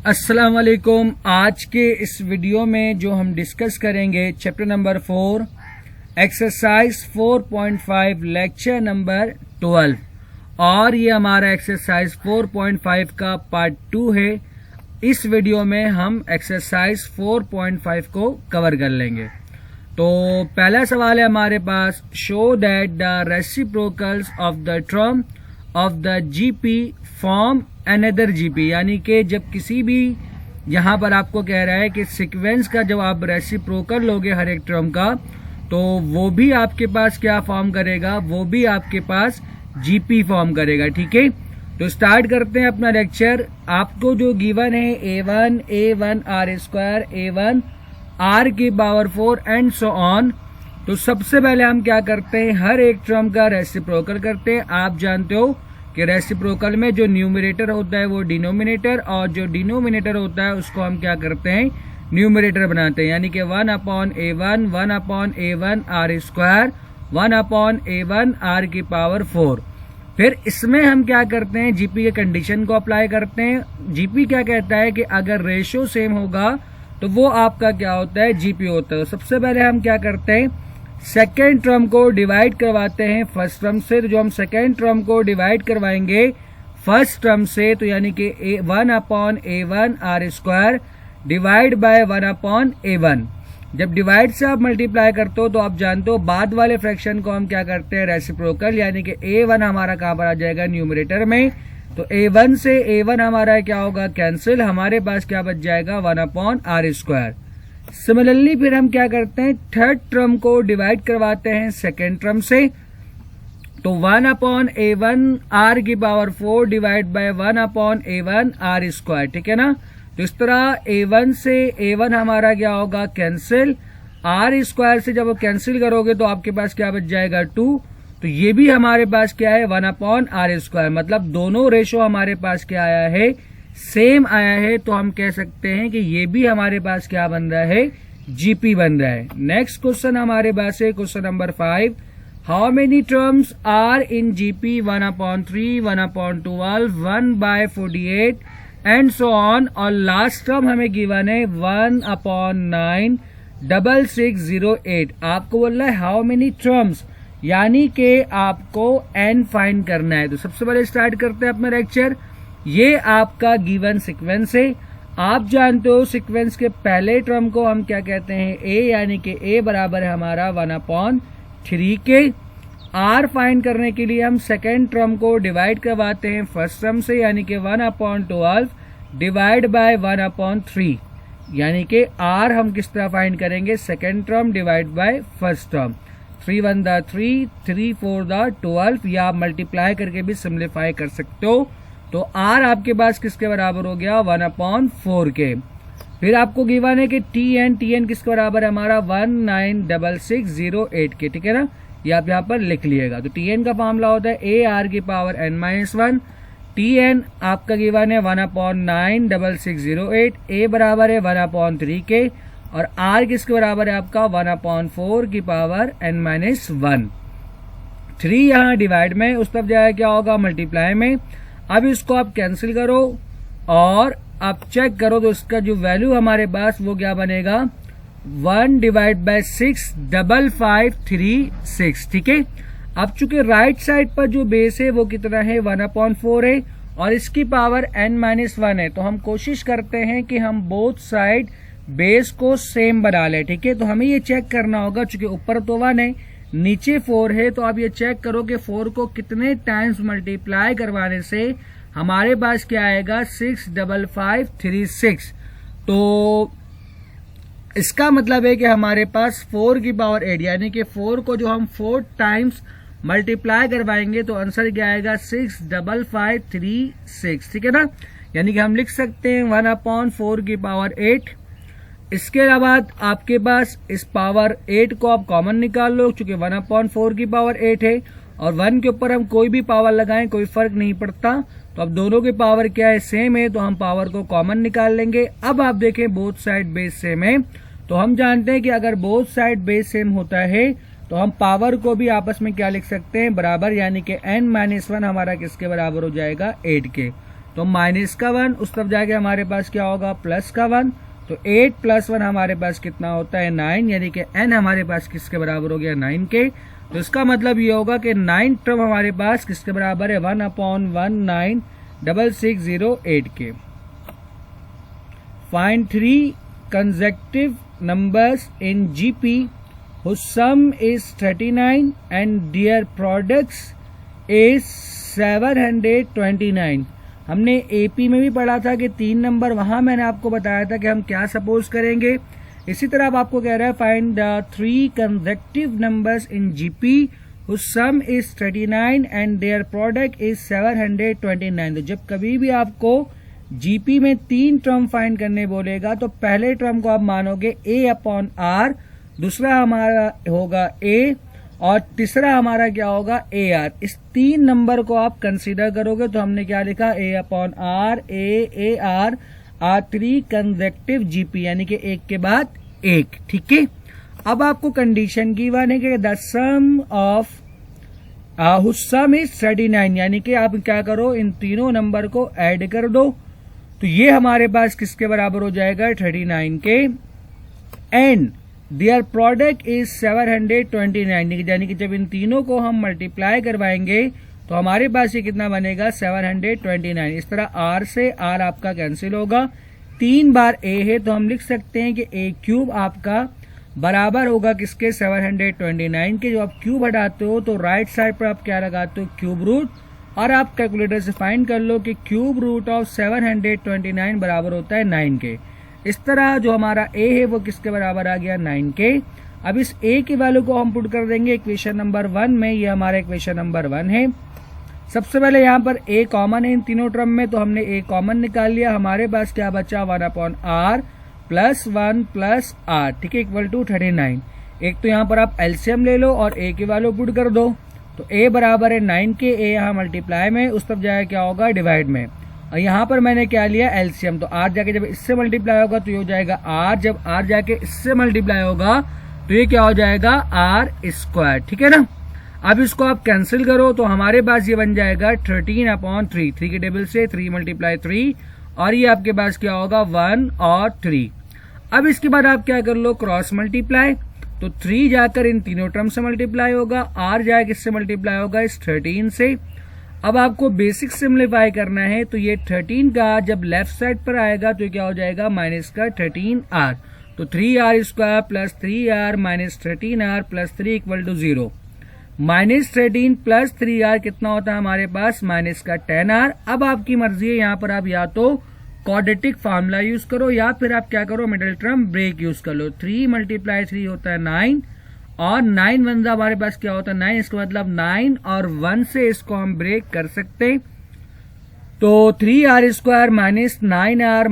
अस्सलाम वालेकुम। आज के इस वीडियो में जो हम डिस्कस करेंगे chapter number 4 exercise 4.5 lecture number 12 और ये हमारा एक्सरसाइज 4.5 का पार्ट 2 है। इस वीडियो में हम एक्सरसाइज 4.5 को कवर कर लेंगे। तो पहला सवाल है हमारे पास, show that the reciprocals of the term of the GP form another GP, यानी कि जब किसी भी यहाँ पर आपको कह रहा है कि सीक्वेंस का जब आप रेसिप्रोकल लोगे हर एक टर्म का, तो वो भी आपके पास क्या फॉर्म करेगा, वो भी आपके पास जीपी फॉर्म करेगा। ठीक है, तो स्टार्ट करते हैं अपना लेक्चर। आपको जो गिवन है a1 r square a1 r की पावर 4 एंड सो ऑन। तो सबसे पहले हम क्या करते हैं, हर एक टर्म का रेसिप्रोकल करते हैं। आप जानते हो कि रेसिप्रोकल में जो न्यूमरेटर होता है वो डिनोमिनेटर, और जो डिनोमिनेटर होता है उसको हम क्या करते हैं, न्यूमरेटर बनाते हैं। यानी कि 1/a1 1/a1 r square 1/a1 r की पावर 4। फिर इसमें हम क्या करते हैं, जीपी के कंडीशन को अप्लाई करते हैं। जीपी क्या कहता है कि अगर रेशियो सेम होगा तो वो आपका क्या होता है, जीपी होता है। सबसे पहले हम क्या करते हैं, सेकेंड टर्म को डिवाइड करवाते हैं फर्स्ट टर्म से। तो जो हम सेकेंड टर्म को डिवाइड करवाएंगे फर्स्ट टर्म से, तो यानी कि 1/a1 r square divide by 1/a1। जब डिवाइड से आप मल्टीप्लाई करते हो तो आप जानते हो बाद वाले फ्रैक्शन को हम क्या करते हैं, रेसिप्रोकल, यानी कि a1 हमारा कहां पर आ जाएगा, न्यूमरेटर में। तो a1 से a1 हमारा क्या होगा, कैंसिल। हमारे पास क्या बच जाएगा, 1/r स्क्वायर। सिमिलरली फिर हम क्या करते हैं, थर्ड टर्म को डिवाइड करवाते हैं सेकेंड टर्म से। तो 1/a1 r की power 4 divide by 1/a1 r square. ठीक है ना। तो इस तरह a1 से a1 हमारा क्या होगा, कैंसिल। r स्क्वायर से जब कैंसिल करोगे तो आपके पास क्या बच जाएगा, 2। तो ये भी हमारे पास क्या है, 1/r स्क्वायर। मतलब दोनों रेशो हमारे पास क्या आया है, सेम आया है। तो हम कह सकते हैं कि ये भी हमारे पास क्या बन रहा है, जीपी बन रहा है। नेक्स्ट क्वेश्चन हमारे पास है question number 5, how many terms are in GP 1/3 1/12 1/48 and so on. और लास्ट टर्म हमें गिवन है 1/9 6608। आपको बोल रहा है हाउ मेनी टर्म्स, यानी कि आपको n फाइंड करना है। तो सबसे पहले स्टार्ट करते हैं अपना लेक्चर। ये आपका गिवन सीक्वेंस है। आप जानते हो सीक्वेंस के पहले टर्म को हम क्या कहते हैं, a, यानी कि a बराबर है हमारा 1/3 के। r फाइंड करने के लिए हम सेकेंड टर्म को डिवाइड करवाते हैं फर्स्ट टर्म से, यानी कि 1/12 डिवाइड बाय 1/3। यानी कि r हम किस तरह फाइंड करेंगे, second term divide by first term. 3 1 3 3 4 12, या आप मल्टीप्लाई करके भी सिम्प्लीफाई कर सकते हो। तो r आपके पास किसके बराबर हो गया, 1/4 के। फिर आपको गिवन है कि tn किसके बराबर है हमारा, 196608 के। ठीक है ना, ये आप यहाँ पर लिख लिएगा। तो tn का फॉर्मूला होता है a r की पावर n-1। tn आपका गिवन है 1/96608, a बराबर है 1/3 के, और r किसके बराबर है आपका, 1/4 की पावर n-1। 3 यहाँ डिवाइड में, उस तरफ जाएगा क्या होगा, मल्टीप्लाई में। अब इसको आप कैंसिल करो और आप चेक करो तो इसका जो वैल्यू हमारे पास वो क्या बनेगा, 1 डिवाइड बाय 65536। ठीक है। अब चूंकि राइट साइड पर जो बेस है वो कितना है, 1/4 है, और इसकी पावर n-1 है। तो हम कोशिश करते हैं कि हम बोथ साइड बेस को सेम बना ले। ठीक है, तो हमें ये चेक करना होगा, चूंकि ऊपर तो 1 है नीचे 4 है, तो आप ये चेक करो कि 4 को कितने टाइम्स मल्टीप्लाई करवाने से हमारे पास क्या आएगा, 65536। तो इसका मतलब है कि हमारे पास 4 की पावर 8, यानी कि 4 को जो हम 4 टाइम्स मल्टीप्लाई करवाएंगे तो आंसर क्या आएगा, 65536। ठीक है ना। यानी कि हम लिख सकते हैं 1/4 की पावर 8। इसके अलावा आपके पास इस पावर 8 को आप कॉमन निकाल लो, चूंकि 1/4 की पावर 8 है, और 1 के ऊपर हम कोई भी पावर लगाएं कोई फर्क नहीं पड़ता। तो अब दोनों की पावर क्या है, सेम है, तो हम पावर को कॉमन निकाल लेंगे। अब आप देखें बोथ साइड बेस सेम है, तो हम जानते हैं कि अगर बोथ साइड बेस सेम होता है तो हम पावर को भी आपस में क्या लिख सकते हैं, बराबर, यानी कि n-1 हमारा किसके बराबर हो जाएगा, 8 के। तो माइनस का 1, उस तरफ जाके हमारे पास क्या होगा प्लस का 1, तो 8 + 1 हमारे पास कितना होता है 9, यानी कि n हमारे पास किसके बराबर हो गया 9 के। तो इसका मतलब ये होगा कि 9 टर्म हमारे पास किसके बराबर है 1/196608 के। Find 3 consecutive numbers in GP whose sum is 39 and their products is 729। हमने एपी में भी पढ़ा था कि 3 नंबर, वहां मैंने आपको बताया था कि हम क्या सपोज करेंगे। इसी तरह अब आपको कह रहा है find the 3 consecutive numbers in GP whose sum is 39 and their product is 729। तो जब कभी भी आपको जीपी में 3 टर्म फाइंड करने बोलेगा तो पहले टर्म को आप मानोगे A/R, दूसरा हमारा होगा A और तीसरा हमारा क्या होगा AR। इस 3 नंबर को आप कंसीडर करोगे तो हमने क्या लिखा A/R, AR are 3 consecutive GP, यानी कि एक के बाद एक। ठीक है, अब आपको कंडीशन की वन है कि the sum of some is 39, यानी कि आप क्या करो इन तीनों नंबर को ऐड कर दो, तो ये हमारे पास किसके बराबर हो जाएगा 39 के। एंड देयर प्रोडक्ट इज 729, यानी कि जब इन तीनों को हम मल्टीप्लाई करवाएंगे तो हमारे पास ये कितना बनेगा 729। इस तरह आर से आर आपका कैंसिल होगा, 3 बार ए है तो हम लिख सकते हैं कि ए क्यूब आपका बराबर होगा किसके 729 के। जो आप क्यूब हटाते हो तो राइट साइड पर आप क्या लगाते हो क्यूब रूट, और आप कैलकुलेटर से फाइंड कर लो कि क्यूब रूट ऑफ 729 बराबर होता है 9 के। इस तरह जो हमारा ए है वो किसके बराबर आ गया 9 के। अब इस ए की वैल्यू को हम पुट कर देंगे इक्वेशन नंबर 1 में, ये हमारा इक्वेशन नंबर 1 है। सबसे पहले यहाँ पर ए कॉमन है इन तीनों टर्म में, तो हमने ए कॉमन निकाल लिया, हमारे पास क्या बचा 1/r + 1 + r, ठीक है, इक्वल टू 39। एक तो यहाँ पर आप एलसीएम ले लो और ए की वैल्यू पुट कर दो, तो ए बराबर है 9 के, ए यहाँ मल्टीप्लाई में, उस तरफ जाएगा क्या होगा डिवाइड में, और यहाँ पर मैंने क्या लिया एलसीएम, तो आर जाके जब इससे मल्टीप्लाई होगा तो ये हो जाएगा आर, जब आर जाके इससे मल्टीप्लाई होगा तो ये क्या हो जाएगा r², ठीक है ना। अब इसको आप कैंसिल करो तो हमारे पास ये बन जाएगा 13/3, 3 के टेबल से 3 × 3, और ये आपके पास क्या होगा 1 और 3। अब इसके बाद आप क्या कर लो क्रॉस मल्टीप्लाई, तो 3 जाकर इन तीनों टर्म से मल्टीप्लाई होगा, r जाकर इससे मल्टीप्लाई होगा इस 13 से। अब आपको बेसिक सिम्प्लीफाई करना है, तो ये 13 का जब लेफ्ट साइड पर आएगा तो क्या हो जाएगा माइनस का 13r, तो 3r² + 3r - 13r + 3 = 0। -13 + 3r कितना होता है हमारे पास माइनस का 10r। अब आपकी मर्जी है, यहाँ पर आप या तो क्वाड्रेटिक फार्मूला यूज करो या फिर आप क्या करो मिडिल टर्म ब्रेक यूज कर लो। 3 × 3 होता है 9, और 9 1 हमारे पास क्या होता है 9, इसका मतलब 9 और 1 से इसको हम ब्रेक कर सकते हैं, तो 3r² - 9r -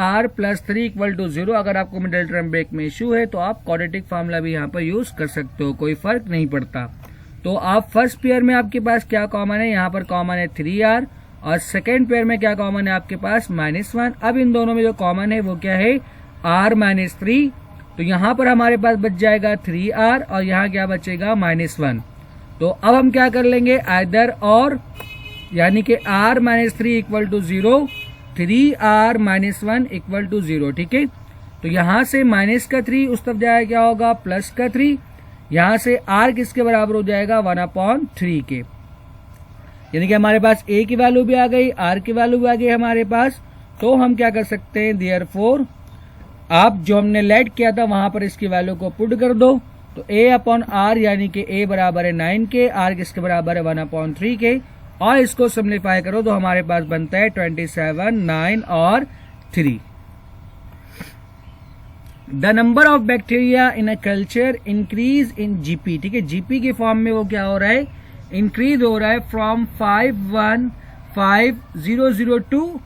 r + 3 = 0। अगर आपको मिडिल टर्म ब्रेक में इश्यू है तो आप क्वाड्रेटिक फार्मूला भी यहाँ पर यूज कर सकते हो, कोई फर्क नहीं पड़ता। तो आप फर्स्ट पेयर में आपके पास क्या कॉमन है, यहाँ पर कॉमन है 3r, और सेकेंड पेयर में क्या कॉमन है आपके पास -1। अब इन दोनों में जो कॉमन है वो क्या है r - 3, तो यहाँ पर हमारे पास बच जाएगा 3r और यहाँ क्या बचेगा -1। तो अब हम क्या कर लेंगे आइदर और, यानी कि r - 3 = 0, 3r - 1 = 0, ठीक है। तो यहाँ से -3 उस तरफ जाएगा क्या होगा +3, यहाँ से r किसके बराबर हो जाएगा 1/3 के, यानी कि हमारे पास a की वैल्यू भी आ गई, r की वैल्यू भी आ गई हमारे पास। तो हम क्या कर सकते हैं देयरफॉर आप जो हमने लेट किया था वहां पर इसकी वैल्यू को पुट कर दो, तो a/r यानी कि a बराबर है 9 के, r किसके बराबर है 1/3 के, और इसको सिम्प्लीफाई करो तो हमारे पास बनता है 27, 9 और 3। The number of bacteria in a culture increase in GP, ठीक है, जीपी के फॉर्म में वो क्या हो रहा है इंक्रीज हो रहा है फ्रॉम 515,002 to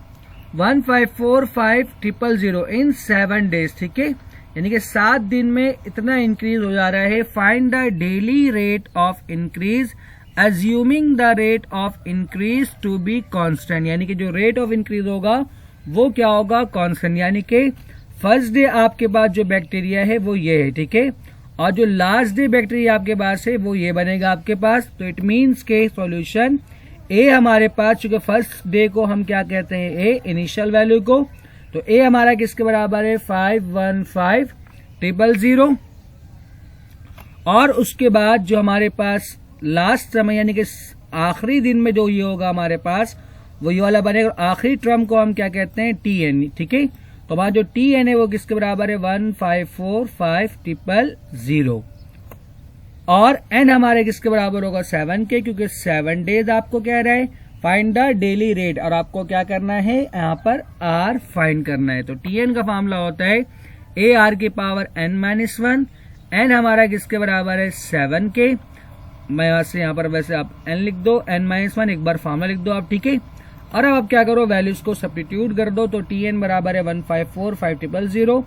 154,500 इन 7 days, ठीक है, यानी कि 7 दिन में इतना इंक्रीज हो जा रहा है। Find the daily rate of increase assuming the rate of increase to be constant, यानी कि जो रेट ऑफ इंक्रीज होगा वो क्या होगा कांस्टेंट, यानी कि फर्स्ट डे आपके पास जो बैक्टीरिया है वो ये है, ठीक है, और जो लास्ट डे बैक्टीरिया आपके पास है वो ये बनेगा आपके पास। तो इट मीन्स के सॉल्यूशन ए हमारे पास, चूंकि फर्स्ट डे को हम क्या कहते हैं, ए इनिशियल वैल्यू को, तो ए हमारा किसके बराबर है 515000। और उसके बाद जो हमारे पास लास्ट टर्म यानी कि आखिरी दिन में जो ये होगा हमारे पास, वो ये वाला बनेगा। आखिरी टर्म को हम क्या कहते हैं, टी एन। ठीक है, तो हमारा जो टी एन है वो किसके बराबर है 154500। और एन हमारे किसके बराबर होगा 7 के, क्योंकि 7 डेज आपको कह रहा है फाइंड द डेली रेट, और आपको क्या करना है यहाँ पर आर फाइंड करना है। तो टी एन का फॉर्मूला होता है ए आर की पावर n-1। एन हमारा किसके बराबर है 7 के। मैं यहाँ पर वैसे आप n लिख दो, n-1 एक बार फॉर्मूला लिख दो आप। ठीक है, और अब आप क्या करो, वैल्यूज को सब्स्टिट्यूट कर दो। तो टी एन बराबर है 154500।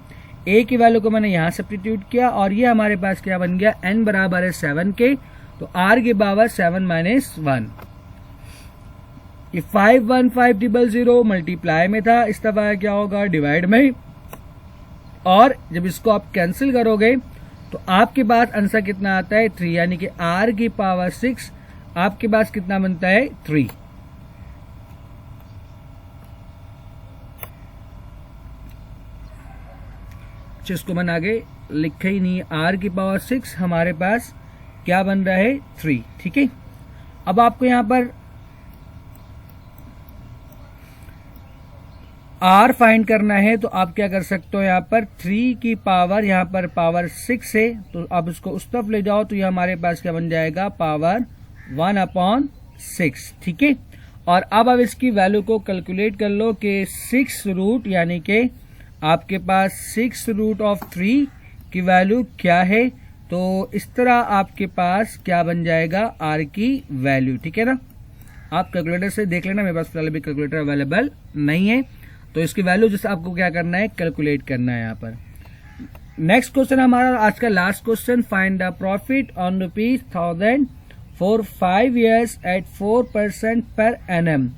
ए की वैल्यू को मैंने यहाँ सब्स्टिट्यूट किया, और ये हमारे पास क्या बन गया, n बराबर है 7 के, तो r की पावर 7-1। ये 515000 मल्टीप्लाई में था, इस दफा क्या होगा डिवाइड में। और जब इसको आप कैंसिल करोगे तो आपके पास आंसर कितना आता है 3, यानी कि r की पावर 6 आपके पास कितना बनता है 3। इसको मैंने आगे लिखा ही नहीं, r की पावर 6 हमारे पास क्या बन रहा है 3। ठीक है, अब आपको यहां पर r फाइंड करना है, तो आप क्या कर सकते हो, यहाँ पर 3 की पावर, यहाँ पर पावर 6 है, तो आप इसको उस तरफ ले जाओ, तो ये हमारे पास क्या बन जाएगा पावर 1/6। ठीक है, और अब आप इसकी वैल्यू को कैलकुलेट कर लो कि 6 रूट, यानी कि आपके पास 6 रूट ऑफ 3 की वैल्यू क्या है। तो इस तरह आपके पास क्या बन जाएगा r की वैल्यू। ठीक है ना, आप कैलकुलेटर से देख लेना, मेरे पास फिलहाल भी कैलकुलेटर अवेलेबल नहीं है, तो इसकी वैल्यू जैसे आपको क्या करना है, कैलकुलेट करना है यहाँ पर। नेक्स्ट क्वेश्चन हमारा आज का last question, find the profit on ₹1000 for 5 years at 4% per annum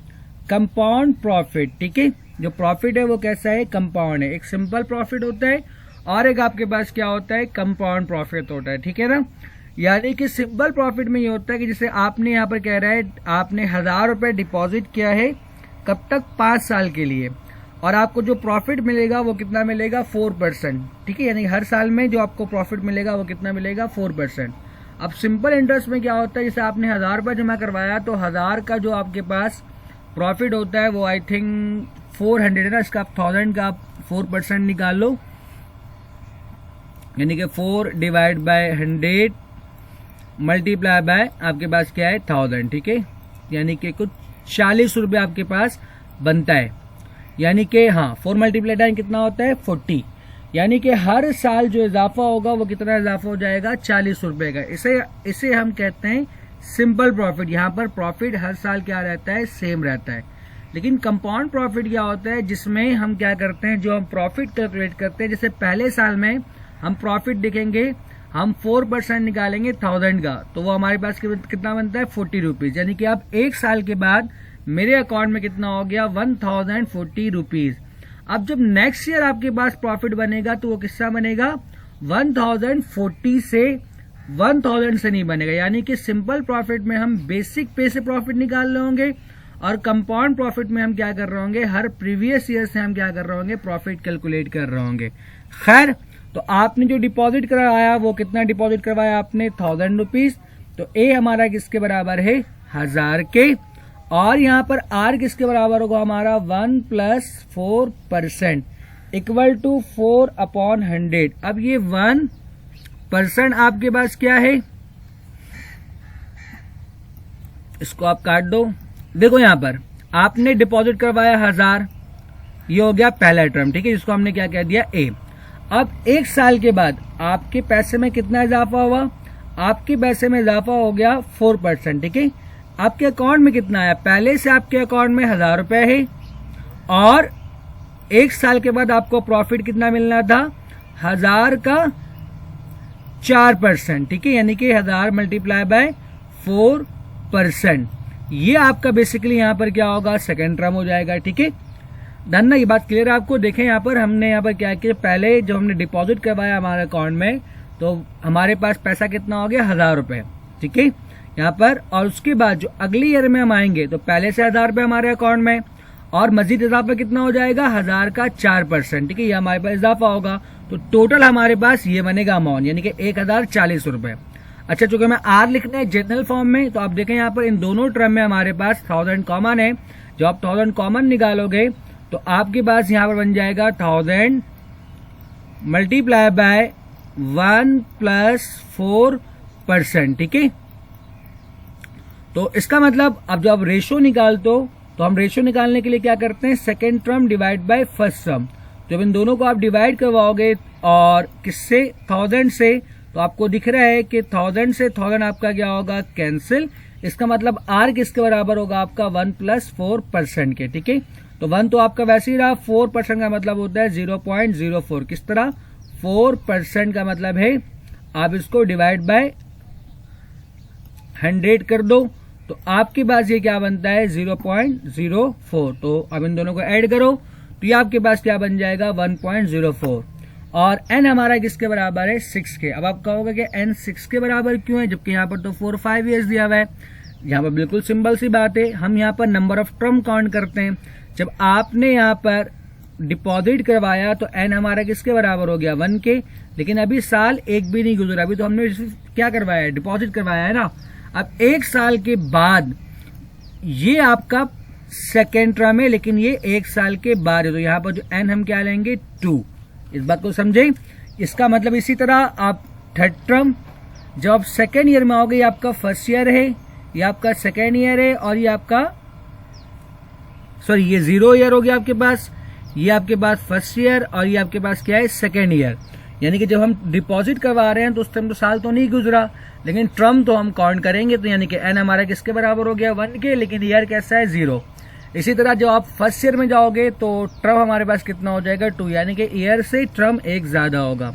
compound profit. ठीक है, जो प्रॉफिट है वो कैसा है, कंपाउंड है। एक सिंपल प्रॉफिट होता है और एक आपके पास क्या होता है, कंपाउंड प्रॉफिट होता है। ठीक है ना, यानी कि सिंपल प्रॉफिट में ये होता है कि जैसे आपने यहाँ पर कह रहा है आपने 1000 रुपए डिपॉजिट किया है, कब तक, 5 साल के लिए, और आपको जो प्रॉफिट मिलेगा वो कितना मिलेगा 4%। ठीक है, यानी हर साल में जो आपको प्रॉफिट मिलेगा वो कितना मिलेगा 4%। अब सिंपल इंटरेस्ट में क्या होता है, जैसे आपने 1000 रुपये जमा करवाया, तो 1000 का जो आपके पास प्रॉफिट होता है वो आई थिंक 400 है ना, इसका आप 1000 का आप 4% निकाल लो, यानी कि 4 डिवाइड बाय 100 मल्टीप्लाई बाय आपके पास क्या है 1000। ठीक है, यानी कि कुछ 40 रुपये आपके पास बनता है, यानी कि हाँ 4 मल्टीप्लाई टाइम कितना होता है 40, यानी कि हर साल जो इजाफा होगा वो कितना इजाफा हो जाएगा 40 रुपए का। इसे हम कहते हैं सिंपल प्रॉफिट। यहाँ पर प्रॉफिट हर साल क्या रहता है, सेम रहता है। लेकिन कंपाउंड प्रॉफिट क्या होता है, जिसमें हम क्या करते हैं, जो हम प्रॉफिट कैलकुलेट करते हैं, जैसे पहले साल में हम प्रॉफिट देखेंगे, हम 4% निकालेंगे 1000 का, तो वो हमारे पास कितना बनता है 40 रुपीज, यानी कि अब एक साल के बाद मेरे अकाउंट में कितना हो गया 1040 रुपीज। अब जब नेक्स्ट ईयर आपके पास प्रॉफिट बनेगा तो वो किसका बनेगा 1040 से 1000 से नहीं बनेगा, यानी कि सिंपल प्रॉफिट में हम बेसिक पे से प्रॉफिट निकाल रहे होंगे, और कंपाउंड प्रॉफिट में हम क्या कर रहे होंगे, हर प्रीवियस ईयर से हम क्या कर रहे होंगे, प्रॉफिट कैलकुलेट कर रहे होंगे। खैर, तो आपने जो डिपॉजिट करवाया वो कितना डिपॉजिट करवाया आपने 1000 रुपीज, तो ए हमारा किसके बराबर है 1000 के, और यहाँ पर आर किसके बराबर होगा हमारा 1 + 4% इक्वल टू 4/100। अब ये 1% आपके पास क्या है, इसको आप काट दो। देखो यहाँ पर आपने डिपॉजिट करवाया 1000, ये हो गया पहला टर्म। ठीक है, जिसको हमने क्या कह दिया ए। अब एक साल के बाद आपके पैसे में कितना इजाफा हुआ, आपके पैसे में इजाफा हो गया 4%। ठीक है, आपके अकाउंट में कितना आया, पहले से आपके अकाउंट में 1000 रुपए है, और एक साल के बाद आपको प्रॉफिट कितना मिलना था 1000 का 4%। ठीक है, यानी कि 1000 मल्टीप्लाई बाय 4%, ये आपका बेसिकली यहाँ पर क्या होगा सेकेंड टर्म हो जाएगा। ठीक है, धन्ना ये बात क्लियर है आपको। देखें यहाँ पर हमने यहाँ पर क्या किया, पहले जो हमने डिपॉजिट करवाया हमारे अकाउंट में, तो हमारे पास पैसा कितना हो गया 1000 रुपए। ठीक है, यहाँ पर, और उसके बाद जो अगले ईयर में हम आएंगे तो पहले से 1000 रुपये हमारे अकाउंट में, और मजीद इजाफा कितना हो जाएगा 1000 का 4%, ठीक है, ये हमारे पास इजाफा होगा। तो टोटल हमारे पास ये बनेगा अमाउंट, यानी कि 1040 रुपए। अच्छा, चूंकि मैं आर लिखना है जनरल फॉर्म में, तो आप देखें यहाँ पर इन दोनों टर्म में हमारे पास 1000 कॉमन है। जब आप 1000 कॉमन निकालोगे तो आपके पास यहाँ पर बन जाएगा 1000 मल्टीप्लाई बाय 1 + 4%, ठीक है। तो इसका मतलब अब जब आप रेशो निकालते हो तो हम रेशो निकालने के लिए क्या करते हैं, second term divide by first term. जब इन दोनों को आप डिवाइड करवाओगे और किससे, 1000 से, तो आपको दिख रहा है कि 1000 से 1000 आपका क्या होगा, कैंसिल। इसका मतलब आर किसके बराबर होगा आपका 1 + 4% के, ठीक है। तो 1 तो आपका वैसे ही रहा, 4% का मतलब होता है 0.04। किस तरह, 4% का मतलब है आप इसको डिवाइड बाय 100 कर दो, तो आपके पास ये क्या बनता है 0.04। तो अब इन दोनों को ऐड करो तो ये आपके पास क्या बन जाएगा 1.04, और n हमारा किसके बराबर है 6 के। अब आप कहोगे कि n 6 के बराबर क्यों है, जबकि यहाँ पर तो 4-5 ईयर्स दिया हुआ है। यहाँ पर बिल्कुल सिंपल सी बात है, हम यहाँ पर नंबर ऑफ टर्म काउंट करते हैं। जब आपने यहाँ पर डिपॉजिट करवाया तो n हमारा किसके बराबर हो गया 1 के, लेकिन अभी साल एक भी नहीं गुजरा, अभी तो हमने क्या करवाया है, डिपॉजिट करवाया है ना। अब 1 साल के बाद ये आपका सेकेंड टर्म है, लेकिन ये 1 साल के बाद है, तो यहाँ पर जो n हम क्या लेंगे 2। इस बात को समझे। इसका मतलब इसी तरह आप थर्ड टर्म, जब आप सेकेंड ईयर में आओगे, ये आपका फर्स्ट ईयर है, ये आपका सेकेंड ईयर है, और ये आपका ये 0 ईयर हो गया आपके पास, ये आपके पास फर्स्ट ईयर, और ये आपके पास क्या है सेकेंड ईयर। यानी कि जब हम डिपॉजिट करवा रहे हैं तो उस टाइम तो साल तो नहीं गुजरा, लेकिन टर्म तो हम काउंट करेंगे। तो यानी कि n हमारा किसके बराबर हो गया 1 के, लेकिन ईयर कैसा है 0। इसी तरह जब आप फर्स्ट ईयर में जाओगे तो टर्म हमारे पास कितना हो जाएगा 2, यानी कि ईयर से टर्म एक ज्यादा होगा।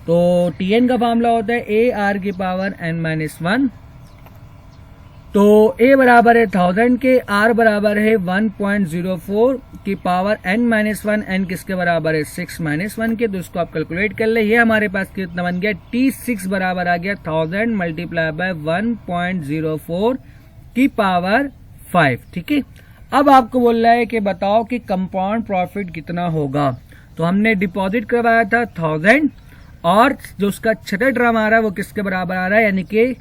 तो tn का फार्मूला होता है AR⁻n-1। तो a बराबर है 1000 के, r बराबर है 1.04 की पावर n-1, n किसके बराबर है 6-1 के। तो इसको आप कैलकुलेट कर ले, ये हमारे पास कितना बन गया, T6 बराबर आ गया 1000 मल्टीप्लाई बाय 1.04 की पावर 5, ठीक है। अब आपको बोल रहा है कि बताओ कि कंपाउंड प्रॉफिट कितना होगा। तो हमने डिपॉजिट करवाया था 1000, और जो उसका छठा टर्म आ रहा है वो किसके बराबर आ रहा है, यानी कि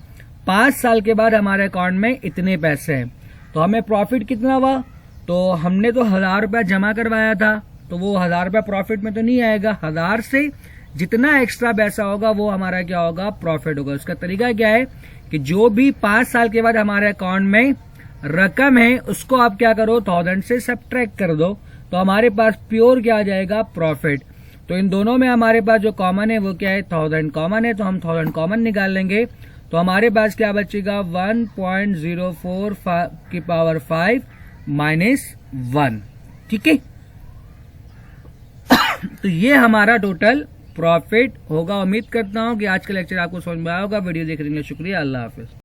5 साल के बाद हमारे अकाउंट में इतने पैसे हैं। तो हमें प्रॉफिट कितना हुआ, तो हमने तो 1000 रुपया जमा करवाया था, तो वो 1000 रुपया प्रॉफिट में तो नहीं आएगा। 1000 से जितना एक्स्ट्रा पैसा होगा वो हमारा क्या होगा, प्रॉफिट होगा। उसका तरीका क्या है कि जो भी 5 साल के बाद हमारे अकाउंट में रकम है उसको आप क्या करो, 1000 से सब्ट्रैक्ट कर दो, तो हमारे पास प्योर क्या आ जाएगा, प्रॉफिट। तो इन दोनों में हमारे पास जो कॉमन है वो क्या है, 1000 कॉमन है, तो हम 1000 कॉमन निकाल लेंगे। तो हमारे पास क्या बचेगा 1.04 की पावर 5 -1, ठीक है। तो ये हमारा टोटल प्रॉफिट होगा। उम्मीद करता हूं कि आज का लेक्चर आपको समझ में आया होगा। वीडियो देखने के लिए शुक्रिया। अल्लाह हाफिज।